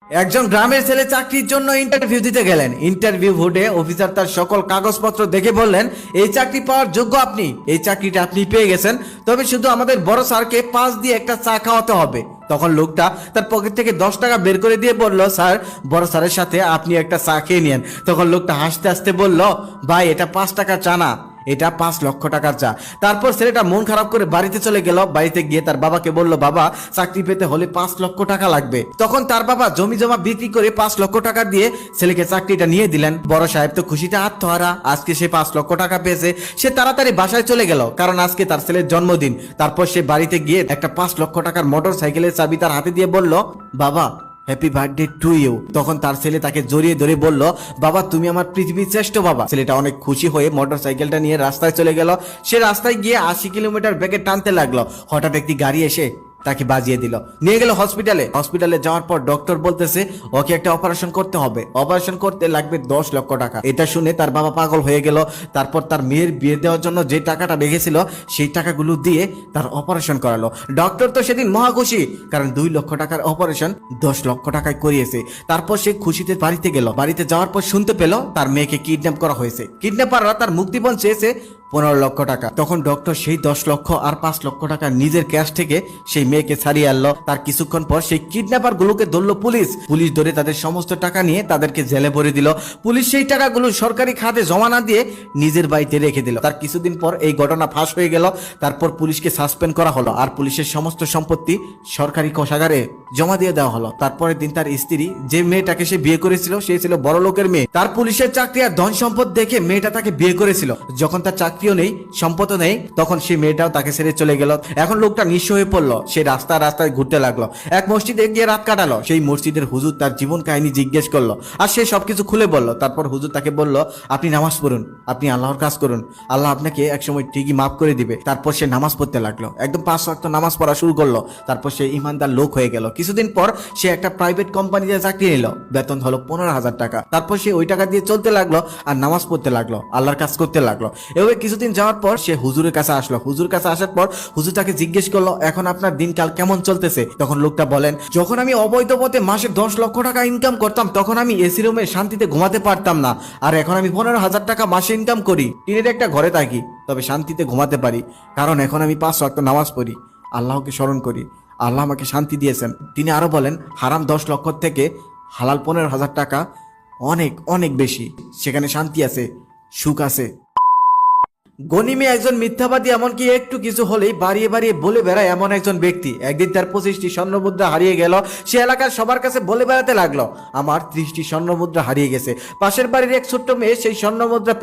একজন গ্রামের ছেলে চাকরির জন্য ইন্টারভিউ দিতে গেলেন। ইন্টারভিউ বোর্ডে অফিসার তার সকল কাগজপত্র দেখে বললেন, এই চাকরি পাওয়ার যোগ্য আপনি, এই চাকরিটা আপনি পেয়ে গেছেন, তবে শুধু আমাদের বড় স্যারকে 5 দিয়ে একটা চা খাওয়াতে হবে। তখন লোকটা তার পকেট থেকে 10 টাকা বের করে দিয়ে বলল, স্যার বড় স্যারের সাথে আপনি একটা চা খেয়ে নিন। তখন লোকটা হাসতে হাসতে বলল, ভাই এটা 5 টাকার চা না, এটা 5 লক্ষ টাকার চা। তারপর ছেলেটা মন খারাপ করে বাড়িতে চলে গেল। বাড়িতে গিয়ে তার বাবাকে বলল, বাবা চাকরি পেতে হলে 5 লক্ষ টাকা লাগবে। তখন তার বাবা জমি জমা বিক্রি করে 5 লক্ষ টাকা দিয়ে ছেলেকে চাকরিটা নিয়ে দিলেন। বড় সাহেব তো খুশিতে আত্মহারা, আজকে সে 5 লক্ষ টাকা পেয়েছে। সে তাড়াতাড়ি বাসায় চলে গেল, কারণ আজকে তার ছেলের জন্মদিন। তারপর সে বাড়িতে গিয়ে একটা 5 লক্ষ টাকার মোটর সাইকেলের চাবি তার হাতে দিয়ে বলল, বাবা হ্যাপি বার্থডে টু ইউ। তখন তার ছেলে তাকে জড়িয়ে ধরে বলল, বাবা তুমি আমার পৃথিবীর শ্রেষ্ঠ বাবা। ছেলেটা অনেক খুশি হয়ে মোটর সাইকেলটা নিয়ে রাস্তায় চলে গেল। সে রাস্তায় গিয়ে 80 কিলোমিটার বেগে টানতে লাগলো। হঠাৎ একটি গাড়ি এসে তাকে বাজিয়ে দিল, নিয়ে গেল হসপিটালে যাওয়ার পর ডক্টর বলতেছে ওকে একটা অপারেশন করতে হবে, অপারেশন করতে লাগবে 10 লক্ষ টাকা। এটা শুনে তার বাবা পাগল হয়ে গেল। তারপর তার মেয়ের বিয়ে দেওয়ার জন্য যে টাকাটা রেখেছিল সেই টাকাগুলো দিয়ে তার অপারেশন করালো। ডক্টর তো সেদিন মহা খুশি, কারণ 2 লক্ষ টাকার অপারেশন 10 লক্ষ টাকায় করিয়েছে। তারপর সে খুশিতে বাড়িতে গেল। বাড়িতে যাওয়ার পর শুনতে পেল তার মেয়েকে কিডন্যাপ করা হয়েছে। কিডন্যাপাররা তার মুক্তিপণ চেয়েছে 15 লক্ষ টাকা। তখন ডক্টর সেই 10 লক্ষ আর 5 লক্ষ টাকা নিজের ক্যাশ থেকে সেই মেয়েকে ছাড়িয়ে আনলো। তার কিছুক্ষণ পর সেই কিডন্যাপার গুলোকে ধরলো পুলিশ ধরে তাদের সমস্ত টাকা নিয়ে তাদেরকে জেলে ভরে দিল। পুলিশ সেই টাকাগুলো সরকারি খাতে জমা না দিয়ে নিজের বাড়িতে রেখে দিল। তার কিছুদিন পর এই ঘটনা ফাঁস হয়ে গেল। তারপর পুলিশকে সাসপেন্ড করা হলো আর পুলিশের সমস্ত সম্পত্তি সরকারি কোষাগারে জমা দিয়ে দেওয়া হলো। তারপরের দিন তার স্ত্রী, যে মেয়েটাকে সে বিয়ে করেছিল, সে ছিল বড় লোকের মেয়ে। তার পুলিশের চাকরি আর ধন সম্পদ দেখে মেয়েটা তাকে বিয়ে করেছিল। যখন তার চাকরিও নেই, সম্পদও নেই, তখন সেই মেয়েটাও তাকে ছেড়ে চলে গেল। এখন লোকটা নিঃস্ব হয়ে পড়লো। সে রাস্তায় ঘুরতে লাগলো। এক মসজিদে গিয়ে রাত কাটালো। সেই মসজিদের হুজুর তার জীবন কাহিনী জিজ্ঞেস করলো আর সে সবকিছু খুলে বলল। তারপর হুজুর তাকে বলল, আপনি নামাজ পড়ুন, আপনি আল্লাহর কাজ করুন, আল্লাহ আপনাকে একসময় ঠিকই মাফ করে দিবে। তারপর সে নামাজ পড়তে লাগলো, একদম 5 ওয়াক্ত নামাজ পড়া শুরু করলো। তারপর সে ইমানদার লোক হয়ে গেল। কিছুদিন পর সে একটা প্রাইভেট কোম্পানিতে চাকরি নিল, বেতন হলো 15,000 টাকা। তারপর সে ওই টাকা দিয়ে চলতে লাগলো আর নামাজ পড়তে লাগলো, আল্লাহর কাজ করতে লাগলো। এভাবে কিছুদিন যাওয়ার পর সে হুজুরের কাছে আসলো। হুজুর কাছে আসার পর হুজুর তাকে জিজ্ঞেস করলো, এখন আপনার দিনকাল কেমন চলতেছে? তখন লোকটা বলেন, যখন আমি অবৈধ পথে মাসে 10 লক্ষ টাকা ইনকাম করতাম, তখন আমি এসি রুমে শান্তিতে ঘুমাতে পারতাম না। আর এখন আমি 15,000 টাকা মাসে ইনকাম করি, টিনের একটা ঘরে থাকি, তবে শান্তিতে ঘুমাতে পারি, কারণ এখন আমি 5 ওয়াক্ত নামাজ পড়ি, আল্লাহকে স্মরণ করি, আল্লাহ আমাকে শান্তি দিয়েছেন। তিনি আরো বলেন, হারাম 10 লক্ষ থেকে হালাল 15,000 টাকা অনেক অনেক বেশি, সেখানে শান্তি আছে, সুখ আছে। গনিমে একজন মিথ্যাবাদী, এমনকি একটু কিছু হলেই বাড়িয়ে বাড়িয়ে বলে বেড়ায় এমন একজন ব্যক্তি। একদিন তার 25টি স্বর্ণমুদ্রা হারিয়ে গেল। সে এলাকার সবার কাছে বলে বেড়াতে লাগলো, আমার 30টি স্বর্ণমুদ্রা হারিয়ে গেছে। পাশের বাড়ির এক ছোট্ট মেয়ে সেই স্বর্ণমুদ্রা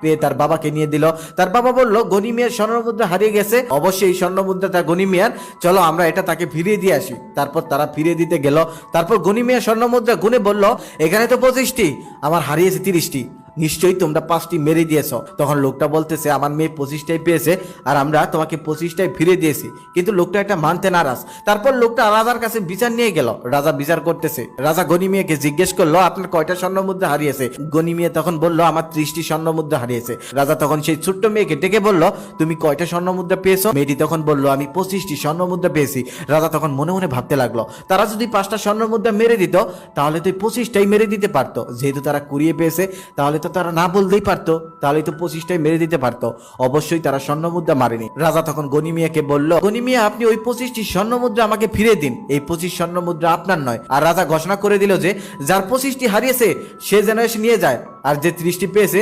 পেয়ে তার বাবাকে নিয়ে দিল। তার বাবা বলল, গনি মিয়ার স্বর্ণমুদ্রা হারিয়ে গেছে, অবশ্যই এই স্বর্ণমুদ্রাটা গনি মিয়ার, চলো আমরা এটা তাকে ফিরিয়ে দিয়ে আসি। তারপর তারা ফিরিয়ে দিতে গেল। তারপর গনি মিয়া স্বর্ণমুদ্রা গুনে বলল, এখানে তো 25টি, আমার হারিয়েছে 30টি, নিশ্চয়ই তোমরা 5টি মেরে দিয়েছ। তখন লোকটা বলতেছে, আমার মেয়ে 25টাই পেয়েছে আর আমরা তোমাকে 25টাই ফিরে দিয়েছি। কিন্তু লোকটা এটা মানতে নারাজ। তারপর লোকটা রাজার কাছে বিচার নিয়ে গেল। রাজা বিচার করতেছে। রাজা গনি মিয়াকে জিজ্ঞেস করলো, আপনার কয়টা স্বর্ণমুদ্রা হারিয়েছে? গনি মিয়া তখন বলল, আমার 30টি স্বর্ণমুদ্রা হারিয়েছে। রাজা তখন সেই ছোট্ট মেয়েকে ডেকে বলল, তুমি কয়টা স্বর্ণমুদ্রা পেয়েছো? মেয়েটি তখন বলল, আমি 25টি স্বর্ণমুদ্রা পেয়েছি। রাজা তখন মনে মনে ভাবতে লাগলো, তারা যদি 5টা স্বর্ণমুদ্রা মেরে দিত, তাহলে তো 25টাই মেরে দিতে পারতো। যেহেতু তারা কুড়িয়ে পেয়েছে, তাহলে তারা না বলতেই পারতো, তাহলে তো 25টাই মেরে দিতে পারতো। অবশ্যই তারা স্বর্ণমুদ্রা মারেনি। রাজা তখন গনি মিয়াকে বলল, গনি মিয়া আপনি ওই 25টি স্বর্ণমুদ্রা আমাকে ফিরে দিন, এই 25 স্বর্ণমুদ্রা আপনার নয়। আর রাজা ঘোষণা করে দিল যে যার 25টি হারিয়েছে সে যেন এসে নিয়ে যায়, আর যে 30টি পেয়েছে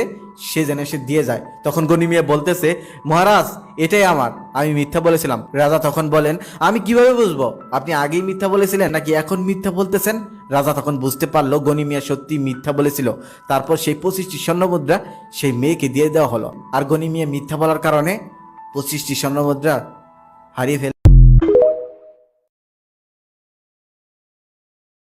সে যেন এসে দিয়ে যায়। তখন গনি মিয়া বলতেছে, মহারাজ এটাই আমার, আমি মিথ্যা বলেছিলাম। রাজা তখন বলেন, আমি কিভাবে বুঝবো আপনি আগেই মিথ্যা বলেছিলেন নাকি এখন মিথ্যা বলতেছেন? রাজা তখন বুঝতে পারলো গনি মিয়া সত্যি মিথ্যা বলেছিল। তারপর সেই 25টি স্বর্ণমুদ্রা সেই মেয়েকে দিয়ে দেওয়া হলো। আর গনি মিয়া মিথ্যা বলার কারণে 25টি স্বর্ণমুদ্রা হারিয়ে ফেলে।